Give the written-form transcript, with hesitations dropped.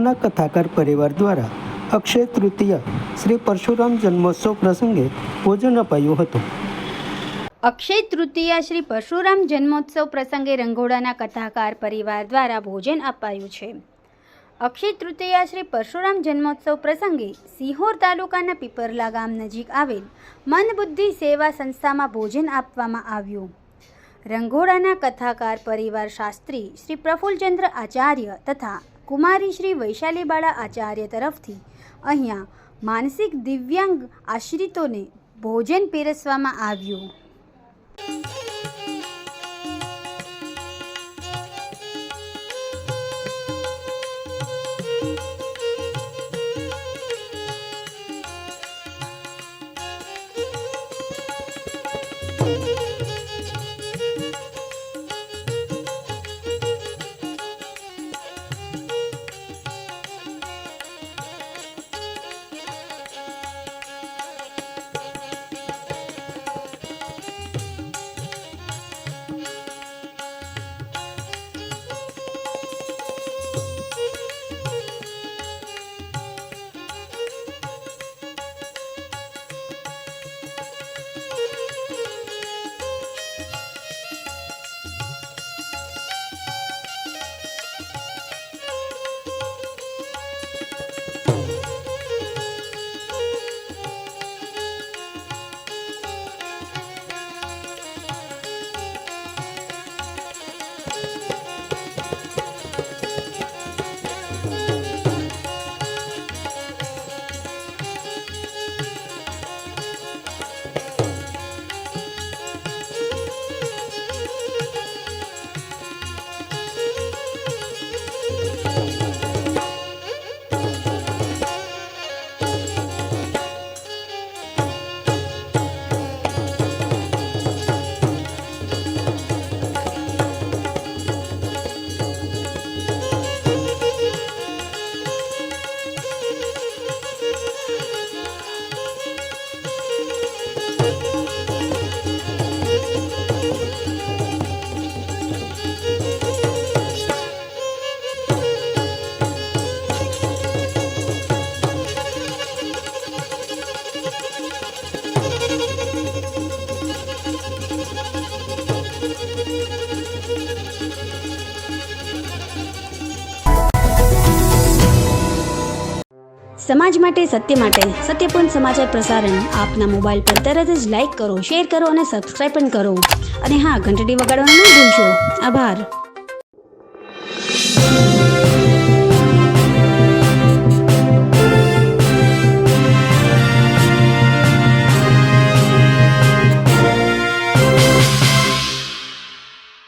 રંગોળાના કથાકાર પરિવાર દ્વારા અક્ષય તૃતીયા શ્રી પરશુરામ જન્મોત્સવ પ્રસંગે ભોજન અપાયું હતું। અક્ષય તૃતીયા શ્રી પરશુરામ જન્મોત્સવ પ્રસંગે રંગોળાના કથાકાર પરિવાર દ્વારા ભોજન અપાયું છે। અક્ષય તૃતીયા શ્રી પરશુરામ જન્મોત્સવ પ્રસંગે સિહોર તાલુકાના પીપરલા ગામ નજીક આવેલ મંદબુદ્ધિ સેવા સંસ્થામાં ભોજન આપવામાં આવ્યું। રંગોળાના કથાકાર પરિવાર શાસ્ત્રી શ્રી પ્રફુલ્લચંદ્ર આચાર્ય તથા કુમારી શ્રી વૈશાલીબાળા આચાર્ય તરફથી અહીંયા માનસિક દિવ્યાંગ આશ્રિતોને ભોજન પીરસવામાં આવ્યું। સમાજ માટે સત્ય માટે સત્યપૂર્ણ સમાચાર પ્રસારણ આપના મોબાઈલ પર તરત જ લાઈક કરો, શેર કરો અને સબસ્ક્રાઈબ પણ કરો। અને હા, ઘંટડી વગાડવાનું ન ભૂલશો। આભાર।